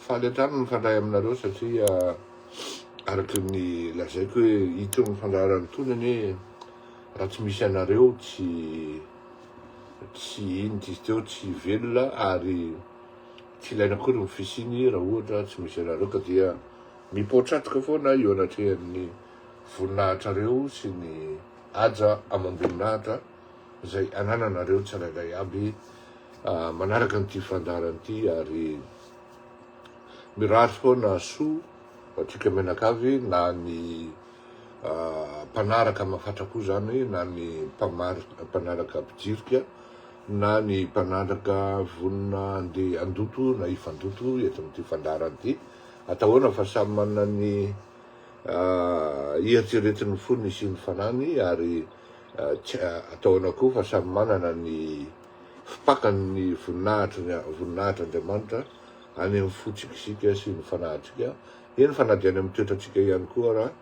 faly hatrany mifandray aminareo satria araky ny lazaiko hoe itony mifandrarany tony anie raha tsy misy anareo tsy ino izy teo tsy velona ary tsy ilaina akory ny fisiny raha ohatra tsy misy anareo ka dia mipoatratrika foana eo anatrehan'ny voninahitrareo sy ny aja amam-boninahitra zay anananareo tsirairay aby manaraka n'ity fandarana ity ary mirary foana soa atsika menakavy na ny mpanaraka mafatrako zany na ny mpanaraka mpijirika na ny mpanaraka vonina andeha andoto na ifandoto eto amin'ity fandarana ity atahoana fa samy manana ny ieritreretin'ny fony sy ny fanany ary atahoana koa fa samy manana ny fipakany voninahitra Andriamanitra any amin'ny fotsikisika sy ny fanahintsika eny fanadiany amin'ny toetratsika ihany koa raha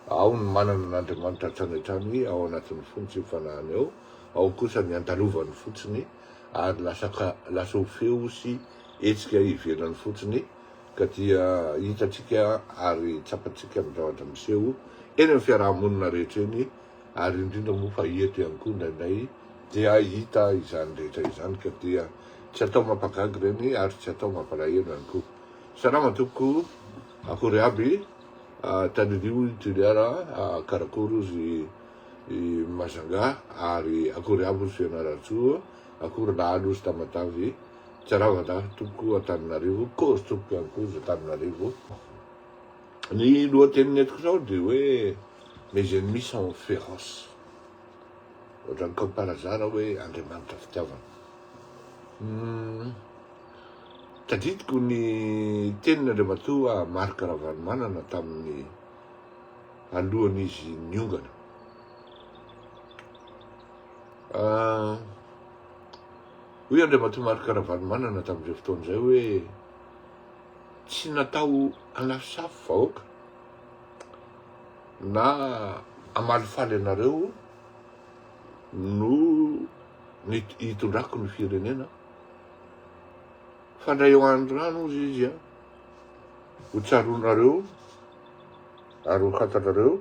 ao ny manana n'Andriamanitra hatrany ao anatin'ny fony sy ny fanahiny ao kosa ny andalovany fotsiny ary lasa ho feo sy etsika ivelany fotsiny ka dia hitatsika ary tsapatsika amin'ny zavatra miseho eny amin'ny fiarahamonina rehetra eny ary indrindra moa fa eto ihany koa indraindray dia hita izany rehetra izany ka dia tsy atao mampagagy reny ary tsy atao mampalahelo ihany koa salama tompoko akory aby tanirio Juliara karakory ozy Mazanga ary akory aby ozy Fianarantsoa akory lalo ozy Tamatavy tsaravana tompoko Antananarivo kozy tompoko ihany koa ozy Antananarivo ny lohateniny etiko zao de hoe mes ennemis sont féroces ohatrany kamparazara hoe Andriamanitra fitiavana tadidiko ny tenin'Andriamatoa Marc Ravalomanana tamin'ny alohan'izy niongana hoe Andriamatoa Marc Ravalomanana tamin'izay fotoan'izay hoe tsy natao anafisafy vahoaka na amalifaly anareo no hitondrako ny firenena fandray eo androano ozy izy ho tsaronareo ary ho katanareo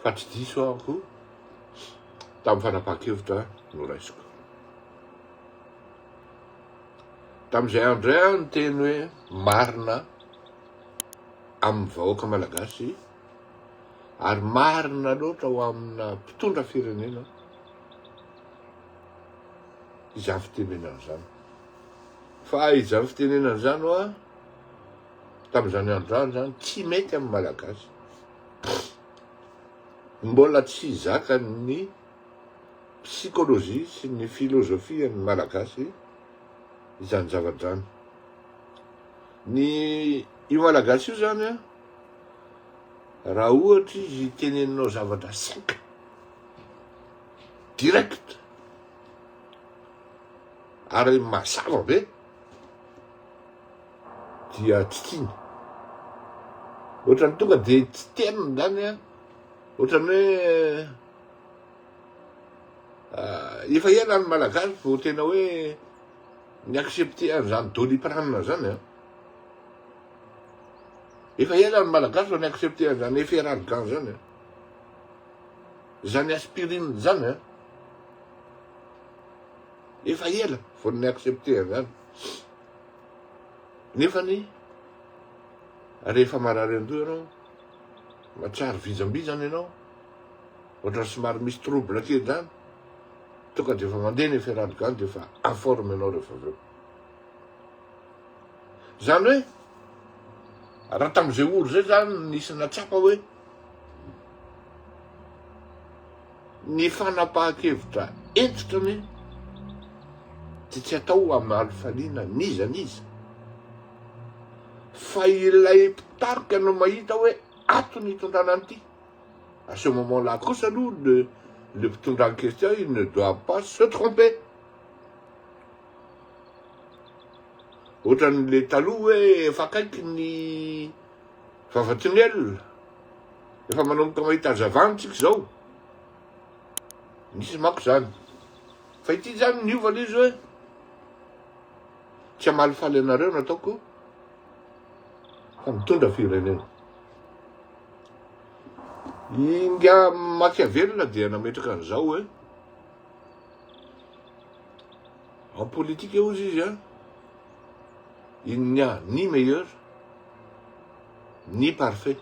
fa tsy diso ahako tamin'ny fanapakevitra no raisiko tamin'izay andray ny teny hoe marina amin'ny vahoaka malagasy ary marina loatra ho amina mpitondra firenena izany fitenenana zany fa izany fitenenana zany oa tamin'izany androany zany tsy mety amin'ny malagasy mbola tsy zakany psikolojia sy ny filozofia ny malagasy izany zavatra zany io malagasy io zany raha ohatra izy teneninao zavatra sika direct ary mazava be dia tsy tiany ohatrany tonga de tsy teniny zany ohatrany hoe efa ela ny malagasy vao tena hoe ny accepté an'izany doliprane zany efa ela ny malagasy vao ny accepté an'izany eferalgan zany zany aspirine zany efa ela vao ny accepté an'izany nefany rehefa marary andoha ianao matsary vizambizana ianao ohatra somary misy trouble kely zany tonga de efa mandeha ny eferalgan de efa informe anao rehefa aveo zany hoe raha tamin'izay olo zay zany nisy natsapa hoe ny fanapahan-kevitra entitrany de tsy atao amin'ny alifaliana nizaniza fa ilay mpitarika no mahita hoe ato ny hitondrana an'ity à ce moment-là kosa aloha le mpitondra en question il ne doit pas se tromper ohatran'le taloha hoe efa akaiky ny vavatonel efa manomboka mahita hazavana tsika zao nisy mako zany fa ity zany niova izy hoe tsy hamaly anareo nataoko fa mitondra firenena. Inga Machiavel dia nametraka an'izao hoe en politique ozy izy il n'y a ni meilleur ni parfait,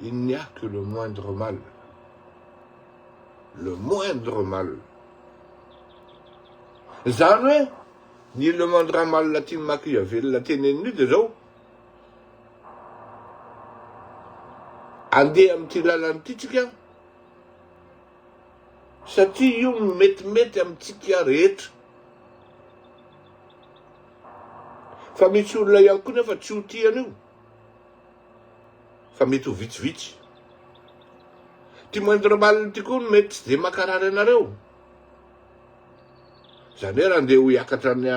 il n'y a que le moindre mal. Le moindre mal. Zany hoe ny le moindre mal la tiany Machiavel teneniny dia zao andeha amin'ity lalany tsika satria io metimety amintsika rehetra. Fa misy olona ihany koa nefa tsy ho tiany io fa mety ho vitsivitsy. Ty moindre mal ty koa mety tsy dia makarary anareo. Zany hoe raha andeha ho hiakatra ny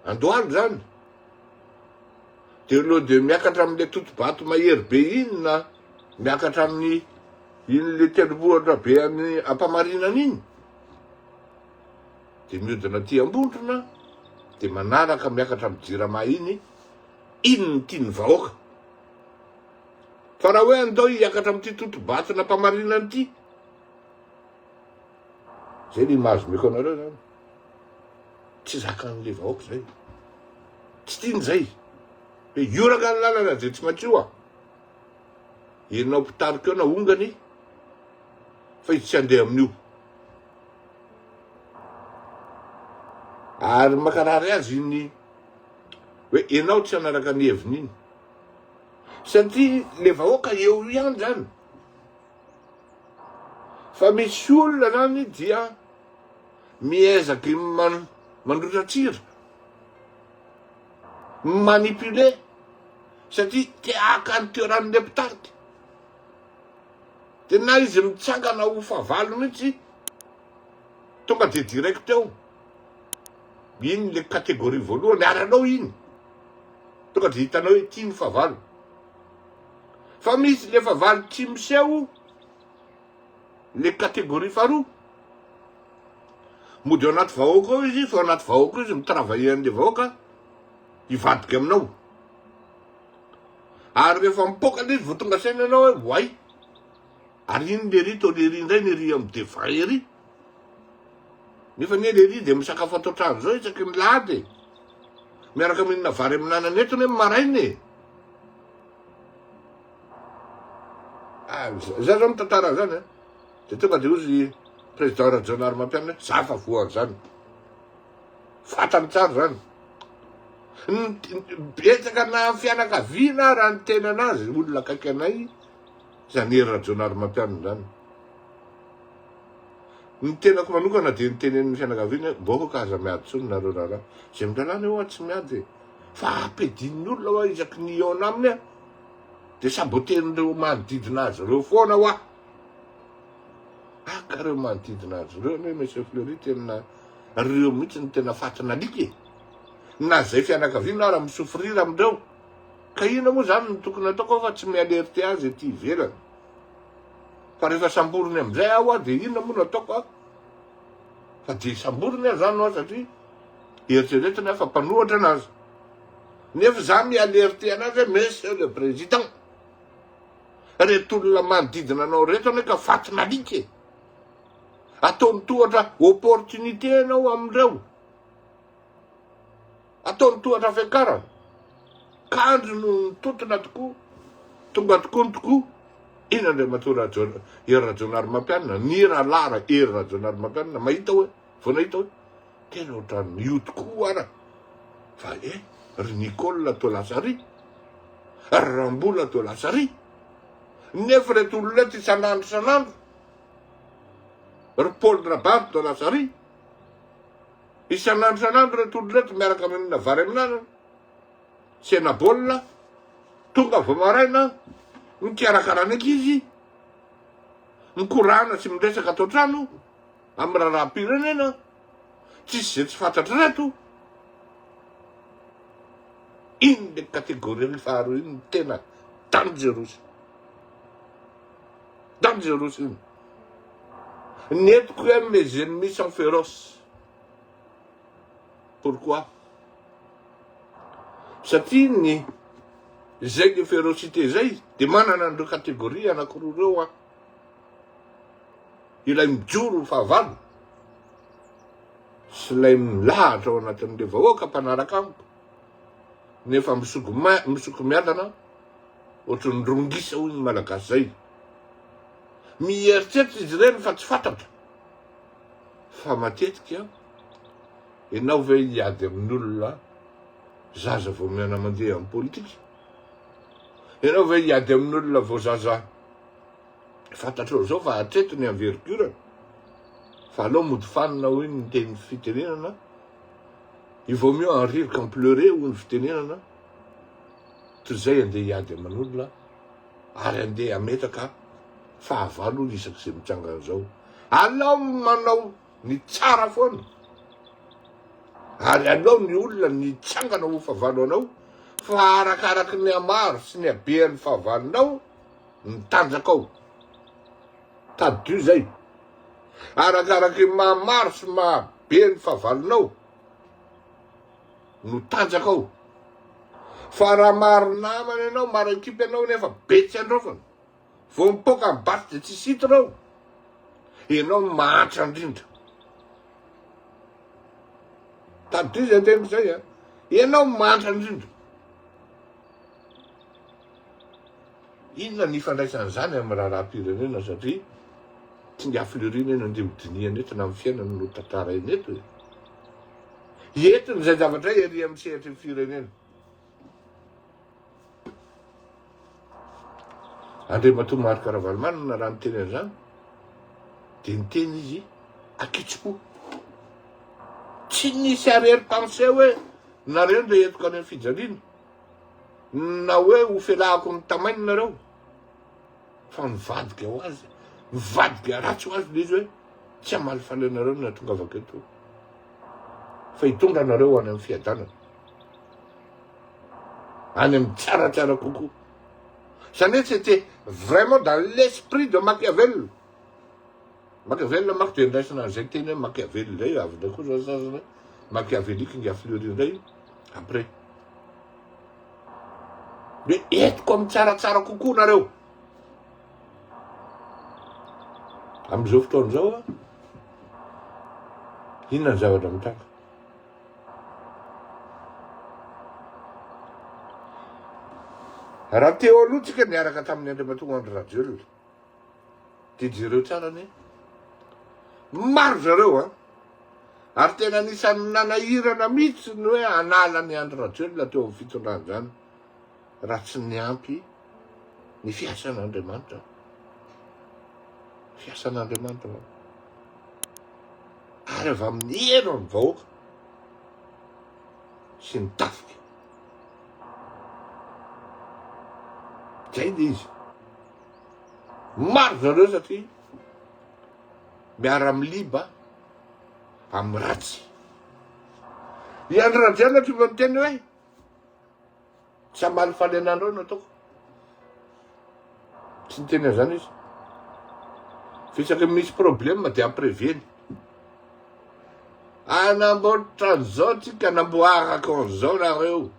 Andohalo zany dia aloha dia miakatra amin'ilay totobato mahery be iny na miakatra amin'ny iny le tendrombohitra be any ampamarinana iny dia mihodina ty Ambondrona dia manaraka miakatra amin'ny Jirama iny ny tiany vahoaka. Fa raha hoe andao hiakatra amin'ity totobato na ampamarinana ity, zay ny mahazo meko anareo zany. Tsy zakan'le vahoaka zay, tsy tiany zay hoe ioraka ny lalana zay tsy matsio enao mpitarika eo na ongany fa izy tsy handeha amin'io. Ary makarary azy iny hoe enao tsy hanaraka ny heviny iny satria le vahoaka eo ihany zany. Fa misy olona zany dia miezaky mandrotra tsira, manipule satria te haka ny toeran'le mpitarika. Dia na izy mitsangana ho fahavalo mihitsy tonga dia direct eo iny le kategoria voalohany ary anao iny tonga dia hitanao hoe tia ny fahavalo. Fa misy le fahavalo tsy miseho le kategoria faharoa, mody ao anaty vahoaka ao izy, fa ao anaty vahoaka izy mitravaille an'le vahoaka hivadika aminao. Ary rehefa mipoka le izy vao tonga saina anao hoe voay ary iny le ry to le ry indray ny ry amin'ny devay ery. Nefa ny le ry dia misakafo atao trano zao isaky ny lahady miaraka mihinana vary amin'anana entony hoe marainy. Za zao mitantara zany dia tonga dia ozy président Rajaonary Mampianina zafa voany zany, fatany tsara zany. Betsaka na fianakaviana raha ny tena anazy olona akaiky anay zany ery Rajaonary Mampianina zany. Ny tenako manokana dia nitenen'ny fianakaviana mbô ka aza miady tsony nareo raharaha zay milalana eo tsy miady fa ampedinin'ny olona hoa isaky ny eo aminy dia saboten'ireo manodidina azy ireo foana hoa. Akareo manodidina azy ireo ne Monsieur Fleury tena reo mihitsy ny tena fatina alika na zay fianakaviana raha misofrira amindreo. Ka ina moa zany ny tokony ataoko fa tsy mialerte azy ety ivelany. Fa rehefa samboriny amin'izay aho dia inona moa no ataoko fa dia samboriny aho zany aho satria eritreretina fa mpanohatra anazy. Nefa za mialerte anazy hoe Monsieur le Président, reto olona manodidina anao reto ane ka fatina alika, ataony tohatra opportunité anao amindreo, ataony tohatra fiakarana, kandro no totona tokoa, tonga tokoa ny tokoa. Iny Andriamatoa ery Rajaonary Mampianina, ny rahalara ery Rajaonary Mampianina mahita hoe vao nahita hoe tena ohatran'ny io tokoa ara fa ry Nicole to lasary, ry Rambola to lasary, nefa reto olona ty isanandro ry Paul Rabary to lasary, isanandro reto olona ty miaraka amin'na vary amin'anana sena baolina tonga vao maraina mikarakara ankizy, mikorana sy miresaka atao trano amin'ny raharaham-pirenena, tsisy zay tsy fantatra reto. Iny le kategoria faharoa iny tena dangerous iny. Netiko hoe mes ennemis sont féroces, Pourquoi? Satria zay ny férocité zay, de manana andreo kategoria anankiroa reo ilay mijoro fahavalo sy ilay milahatra ao anatin'le vahoaka mpanaraka amiko, nefa misoko miadana ohatry ny rongisa hoy ny malagasy zay. Mieritreritra izy ireny fa tsy fantatra fa matetika ianao ve hiady amin'olona zaza vao miana mandeha amin'ny politika, ianao ve hiady amin'olona vao zaza fantatrao zao fa hatreto ny envergure, fa alao mody fanina hoy ny teny fitenenana, il vaut mieux en rire qu'en pleurer hoy ny fitenenana. Toy zay andeha hiady amin'olona ary andeha ametaka fahavalo isak'izay mitsangana zao. Alao manao ny tsara foana, ary alao ny olona ny tsangana ho fahavalo anao, fa arakaraky ny amaro sy ny habean'ny fahavalonao ny tanjakao. Tady zay, arakaraky mahamaro sy mahabean'ny fahavalonao no tanjakao. Fa raha maro namana ianao, maro ekipy anao nefa betsy androfana, vao mipoka mibatsy de tsy sitrao, ianao mahantra indrindra. Tady zay tena zay ianao mahantra indrindra. Inona ny ifandraisan'izany amin'ny raharaham-pirenena satria tsy ny hafileriana eny andeha hodiniana eto na amin'ny fiainana no tantara eny eto. Entiny zay zavatra ery amin'ny sehatry ny firenena. Andriamatoa Marc Ravalomanana raha niteny an'izany de niteny izy akitso-po. Tsy nisy arrière-pensée hoe nareo nde entiko any amin'ny fijaliana, na hoe ho felahako ny tamainy nareo, fa nivadika ho azy, nivadika ratsy ho azy le izy hoe tsy hamaly falenareo na tongavako eto, fa hitondra nareo any amin'ny fiadanana, any amin'ny tsaratsara kokoa. Zany c'était vraiment dans l'esprit de Machiavel. Machiavel manko de ndraisina an'izay teny hoe Machiavel zay, avy ndray koa zao sasany hoe Machiavellique ngia fleury indray après. De entiko amin'ny tsaratsara kokoa nareo. Amin'izao fotoana zao inona ny zavatra mitaka? Raha teo aloha tsika niaraka tamin'ny Andriamatoa Andry Rajoelina, de jereo tsara ne maro zareo ary tena anisan'ny nanahirana mihitsy ny hoe hanala ny Andry Rajoelina teo amin'ny fitondrana zany raha tsy niampy ny fiasan'Andriamanitra. Fiasan'Andriamanitra ary avy amin'ny hero ny vahoaka sy ny tafika. Zay de izy. Maro zareo satria miara miliba amin'ny ratsy. I Andry Rajoelina tonga miteny hoe tsy hamaly fahalenandreo no ataoko. Tsy niteny an'izany izy. Fisaky misy problème de ampreveny. Anamboatra an'izao tsika, anamboaraka an'izao nareo.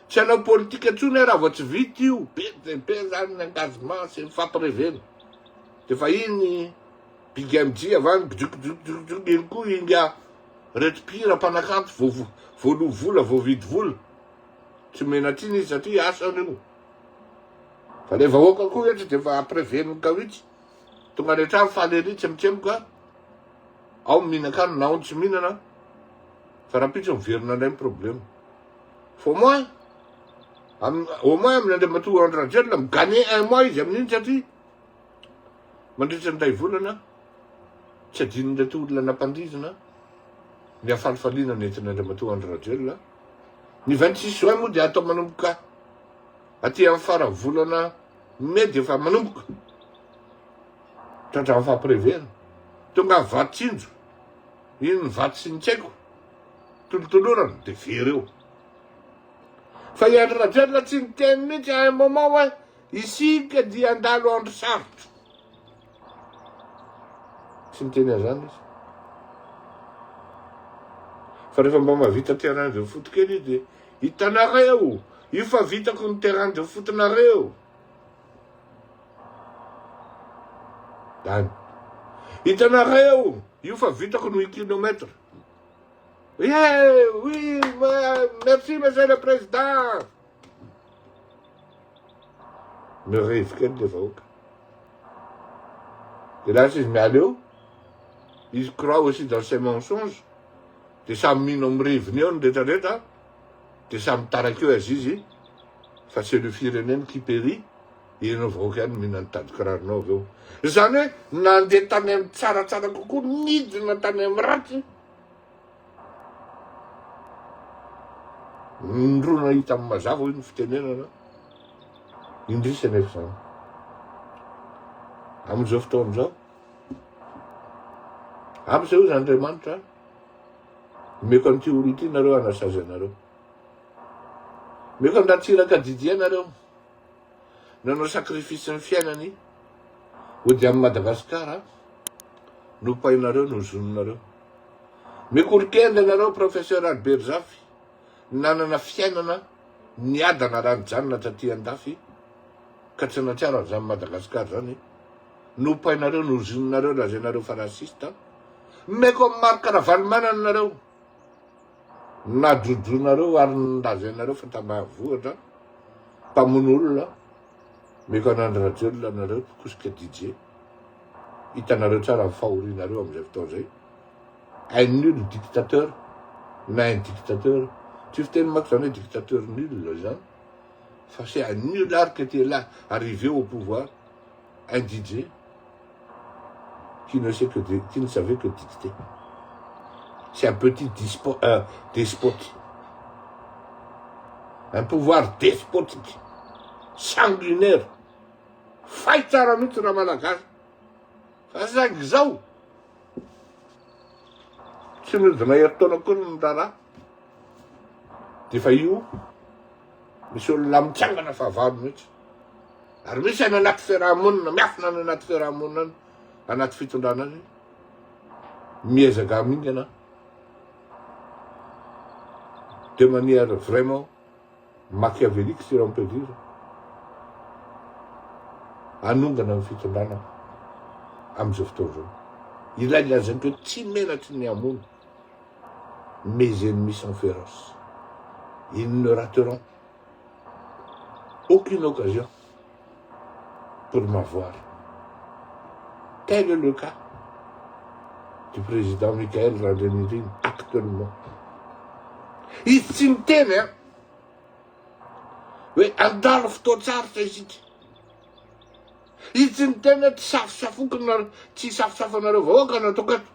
Tsy hanao politika intsony raha vao tsy vita io, be zany ny engagement sy ny famprevena. De fa iny big MJ avany bijokijokijokijoky iny koa inga reto-pira mpanakanto voalo vola vao vidy vola. Tsy menatriny izy satria asany io. Fa le vahoaka koa eto de fa ampreveniny kawitsy. Tonga rehetra fahaleritsy mitsemboka, ao mihinan-kano na ao tsy mihinana, fa raha pitso miverina indray ny problème. Fa au moins amin'ny Andriamatoa Andry Rajoelina migagné 1 mois izy amin'iny satria mandritra ny ray volana tsy adinon'reto olona nampandrizina ny afalifaliana nentin'ny Andriamatoa Andry Rajoelina. Ny 26 juin moa dia atao manomboka aty amin'ny farany volana mai dia efa manomboka tratrany famprevena. Tonga vatsinjo iny ny vaty sy ny tsaiko tolotolorana de vereo. Fa i Andry Rajoelina tsy niteny mihitsy à un moment hoe isika dia andalo andro sarotra. Tsy niteny an'izany izy. Fa rehefa mba mahavita terrain de foot kely izy dia hitanareo, io fa vitako ny terrain de foot-nareo. Hitanareo, io fa vitako ny kilomètre. Oui, merci monsieur le président. Mirevy kely le vahoaka. De lasa izy miala eo, izy croit aussi dans ses mensonges, de samy mino amin'ny rivony eo ny rehetrarehetra, de samy mitaraky eo azy izy, fa c'est le firenena qui périt, ianao vahoaka ihany mihina nitady kiraronao avy eo. Zany hoe nandeha tany amin'ny tsaratsara kokoa, midina tany amin'ny ratsy, ndrona hita amin'ny mazava io ny fitenenana, indrisy nefa zany. Amin'izao fotoan'izao, am'izao izy Andriamanitra, meko an'ity olo ity nareo anasazy anareo. Meko andatsiraka didy anareo, nanao sakrifisy ny fiainany, ody amin'ny Madagasikara, nopainareo, nozononareo. Meko olo-kenda anareo, professeur Albert Zafy, nanana fiainana, niadana ranojanona taty andafy, ka tsy natsiaro an'izany Madagasikara zany, nopainareo, nozononareo, lazainareo fa rasista. Meko amin'ny marika Ravalomanana nareo, najojonareo ary nolazainareo fa tamahavohatra, mpamono olona, meko anandro radiolona nareo, pikosika DJ, hitanareo tsara amin'ny fahorinareo amin'izay fotoan'izay. Un nul dictateur, na un dictateur, tsy fiteny manko zany hoe dictateur nul zany, fa c'est un nulard qui était là, arrivé au pouvoir, un DJ, qui ne savait que dicter. C'est un petit despote. Un pouvoir despotique, sanguinaire. Fay tsara mihitsy raha malagasy. Fa saky zao, tsy midina herintaona koa ny raharaha. Dia fa io, misy olona mitsangana fahavalo mihitsy. Ary misy any anaty fiarahamonina, miafina any anaty fiarahamonina any, anaty fitondrana any, miezaka amingana, de manière vraiment machiavélique, si on peut dire, anongana amin'ny fitondrana amin'izao fotoan'izao. Ilay lazainy hoe tsy menatry ny hamono. Mes ennemis sont féroces. Ils ne rateront aucune occasion pour m'avoir. Tel est le cas du président Michael Radenirine actuellement. Il s'intène, oui, andalo fotoan-tsarotra izy ity. Izy tsy niteny tsy safosafonareo vahoaka nataoko eto.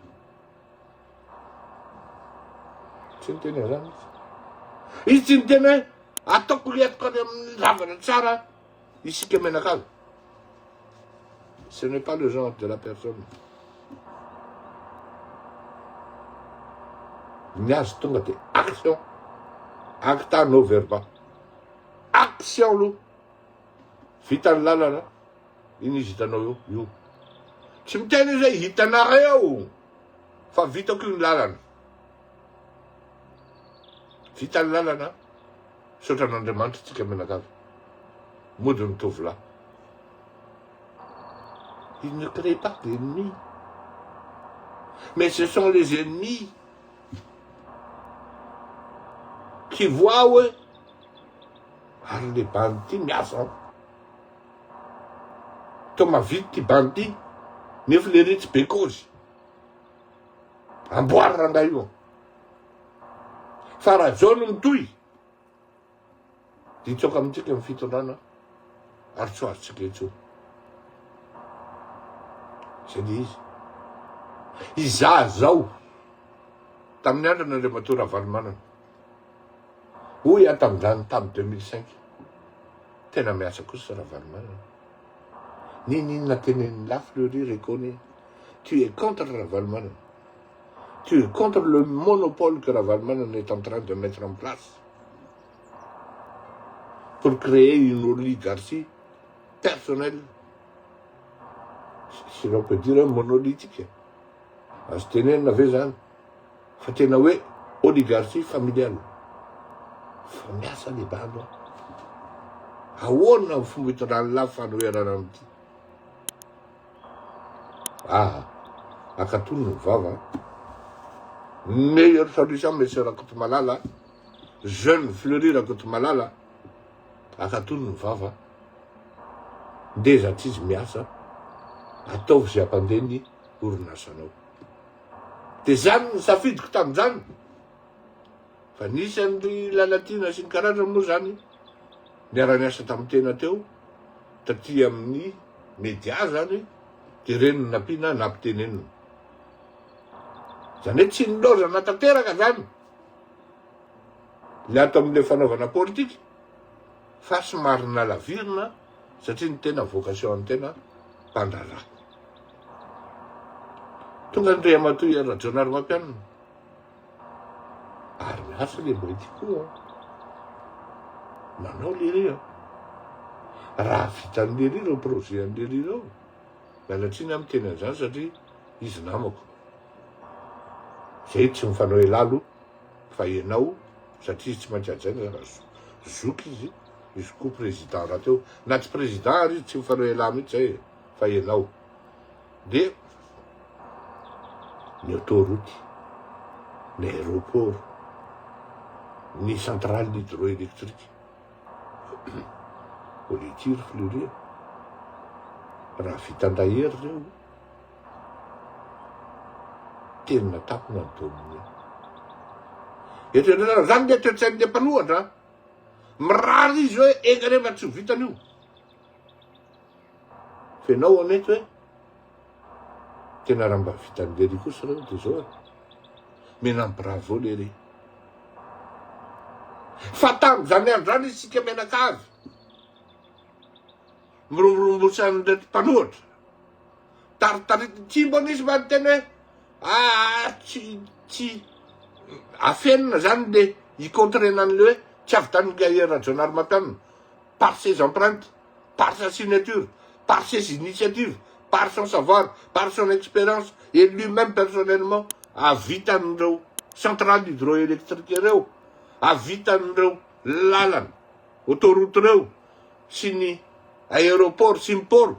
Tsy niteny zany izy. Izy tsy niteny hoe ataoko letiko any amin'ny zavatra tsara isika menakavy. Ce n'est pas le genre de la personne. Ny azo tonga de action. Acta no verba. Action aloha. Vita ny lalana. Iny izy hitanao io. Tsy miteny izy hoe hitanareo. Fa vitako io ny lalana. Vita ny lalana. Saotra n'Andriamanitra tsika menakavy. Mody ny tovolahy. Il ne crée pas d'ennemis. Mais ce sont les ennemis qui voient, ouais, les bandits miasa. Toma vity bandit, nefa le ritsy be kozy. Amboary rangahy io. Fa raha zao no mitohy, dia tsoaka amintsika amin'ny fitondrana, ary tsy ho azontsika intsony. C'est dit izy. Izaho zao, tamin'ny andro n'Andriamatoa Ravalomanana. Hoy aho tamin'izany tamin'ny 2005. Tena miasa kosa Ravalomanana. Ninina tenenin'ny la Fleury reconnaît. Tu es contre Ravalomanana. Tu es contre le monopole que Ravalomanana est en train de mettre en place pour créer une oligarchie personnelle, si l'on peut dire monolithique. Azo tenenina ve zany fa tena hoe oligarchie familiale. Fa miasa le baba. Ahoana ny fomba hitondrany lafy fanoherana amity. Akatony ny vava. Meilleure solution, monsieur Rakotomalala. Jeune Fleury Rakotomalala. Akatony ny vava. Ndeza tsy izy miasa. Ataovy zay ampandeny orinasanao. De zany ny safidiko tamin'izany. Fa nisy an'ry Lalatina sy ny karazany moa zany. Niara-niasa tamin'ny tena teo. Taty amin'ny média zany. De reny nampiana nampitenenina. Zany hoe tsy niloza natanteraka zany. Le ato amin'le fanaovana politika. Fa somary nalavirina satria ny tena vocation ny tena mpandrara. Tonga Andrea Matoy Rajonary mampianina. Ary miasa le mbo ity koa. Manao lery. Raha vitan'lery ireo projet an'lery ireo. Mialatsiny amin'ny tena an'izany satria izy namako. Zay tsy mifanao elalo fa ianao satria izy tsy maintsy ajaina raha zoky izy. Izy koa président raha teo. Na tsy président ary izy tsy mifanao elalo mihitsy zay fa ianao. De ny autoroute, ny aéroport, ny centrale hydroélectrique. Politure Fleury. Raha vitan-dahery reo. Tena tapona ny taoniny. Etrena zany le toe-tsain'le mpanohatra. Mirary izy hoe eka rehefa tsy ho vitan'io. Fenao anety hoe tena raha mba vitan'lery kosa reo de zao. Mena bravo lery. Fa tamin'izany androany isika menakavy. Miromborombosan'le mpanohatra. Taritarity tsy mbo nisy manonteny hoe tsy afenina zany le icontrenan'le hoe tsy avitan'le Rajonary mampianina. Par ses empreintes, par sa signature, par ses initiatives, par son savoir, par son expérience, et lui-même personnellement, avitan'ireo centrale hydroélectrique ireo, avitan'ireo lalana, autoroute reo, sy ny aéroport sy ny port,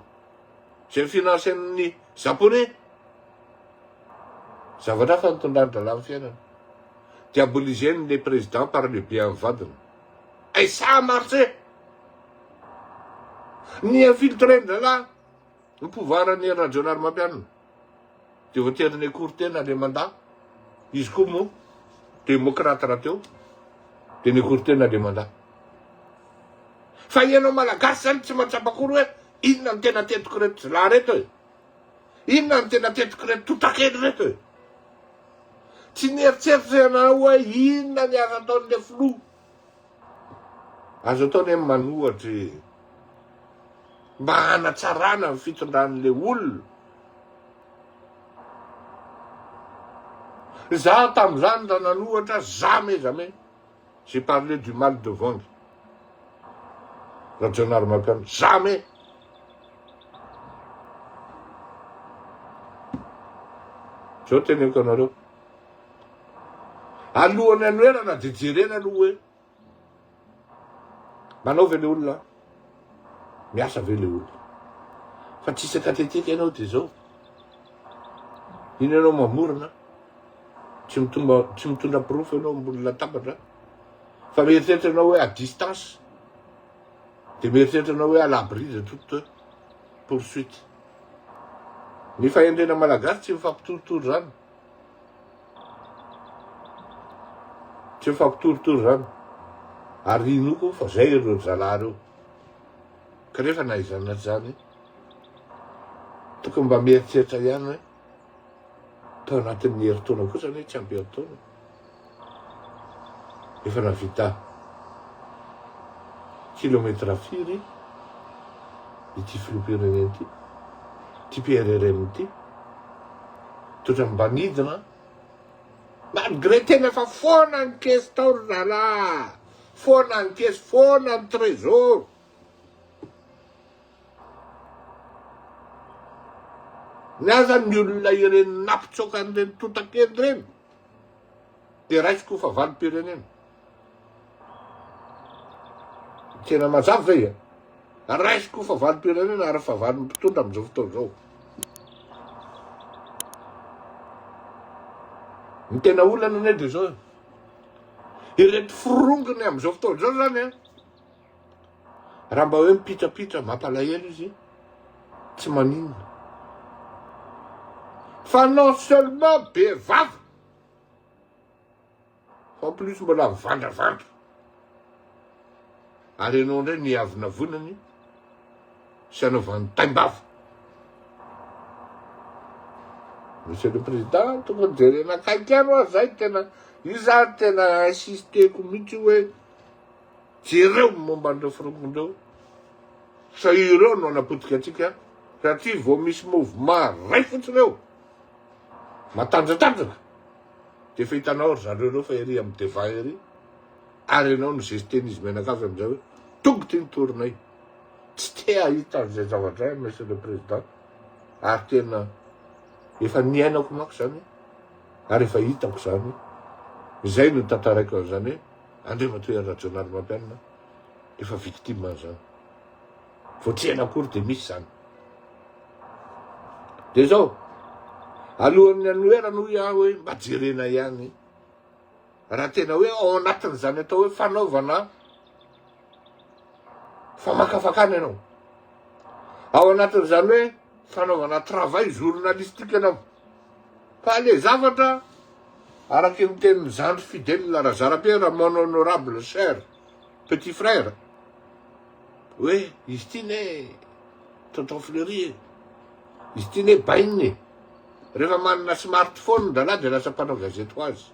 zay financen'ny japonais. Zavatra fa nitondran-drala amin'ny fiainana. Diaboliseny les présidents par le bien vadina. Et ça a marché. Ni infiltré-ndrala ny pouvoiran'ny Rajonary mampianina. De voaterin'ny kortena le mandat. Izy koa moa démocrate raha teo. De ny kortena le mandat. Fa ianao malagasy zany tsy matsapakory hoe inona ny tena tetiko reto zala reto e. Inona ny tena tetiko reto totakely reto e. Tsy nieritseritra ianao hoe inona ny azo ataon'le flou. Azo ataony amin'ny manohatry mba hanatsarana ny fitondran'le olona. Za tamin'izany raha nanohatra jamais. J'ai parlé du mal de Vangy. Rajonary mampianina jamais. Zao teneko anareo. Alohany anoherana de jerena aloha hoe manao ve le olona? Miasa ve le olona? Fa tsy sakatetika ianao de zao. Iny ianao mamorona. Tsy mitondra proof ianao ambony latabatra. Fa mieritreritra ianao hoe à distance. De mieritreritra ianao hoe à l'abri de toute poursuite. Ny fahendrena malagasy tsy mifampitorotoro zany. Tsy mifampitorotoro zany. Ary inoko fa zay ireo zala reo. Kanefa naizana zany. Tokony mba mieritreritra ihany hoe tao anatin'ny heritaona kosa hoe tsy ampy heritaona. Efa navita kilometra firy ity filoham-pirenena ity. Ty PRRM ity. Totra mba nidina. Malgré tena fa foana ny caisse tao ry zala. Foana ny caisse, foana ny trésor. Ny aza ny olona ireny napitsoka an'ireny totakely reny. dia raisiko fa valim-pirenena. Tena mazava zay a. Raisiko fa valim-pirenena ary fa valy mpitondra amin'izao fotoana izao. Ny tena olana ane dia zao. Ireto forongony amin'izao fotoana izao zany a. Raha mba hoe mipitrapitra mampalahelo izy, tsy maninona. Fa non seulement be vava, fa plus mbola mivandravandra. Ary ianao indray ny avina vonany sy anaovany tain-bava. Monsieur le Président, tonga jerena akaiky aloha zay tena, io zany tena insisteko mihitsy hoe jereo momba an'ireo forongondreo. Sa ireo no anapotika antsika, satria vao misy mouvement ray fotsiny eo, matanjatanjaka, dia fa hitanao ry zareo reo fa ery amin'ny devant ery, ary ianao no zestenisy menakavy amin'izay hoe tonga ty nitorinay. Tsy te ahita an'izay zavatra zay, Monsieur le Président, ary tena efa niainako manko zany, ary efa hitako zany. Izay no tantaraiko an'izany hoe Andriamatoa Rajonary Mampianina efa victime zany. Vao tsy ela akory dia misy zany. Dia zao, alohan'ny anoerana hoe mba jerena ihany, raha tena hoe ao anatin'izany atao hoe fanaovana famakafakana ianao, ao anatin'izany hoe fanaovana travail journalistique ianao, fa le zavatra araky ny tenin'ny zandry fidèle Razarabe, mon honorable cher petit frère, hoe izy ty ne tonton Fleury, izy ty ne bainy, rehefa manana smartphone dalahy dia lasa mpanao gazety ho azy.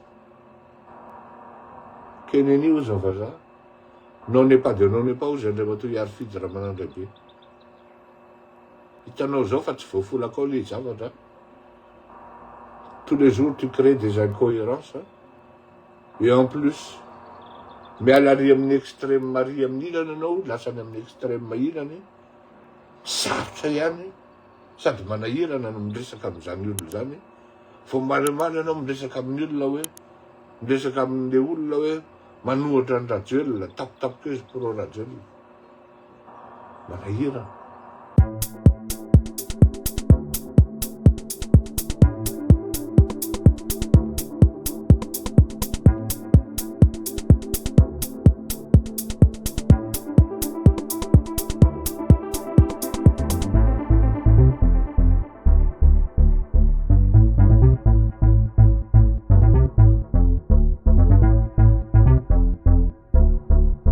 Kenen'io zavaza, non n'est pas de non n'est pas ozy Andriamatoa hiarifidy raha manandrabe. Hitanao zao fa tsy voafolako ao le zavatra. Tous les jours tu crées des incohérences, et en plus miala ary amin'ny extrême mari amin'ny ilany ianao, lasany amin'ny extrême mahirany, sarotra ihany, sady manahirana no miresaka amin'izany olona zany, fo marimaly ianao miresaka amin'ny olona hoe, miresaka amin'le olona hoe manohatra ny radio, tapotapoka izy pour radio, manahirana.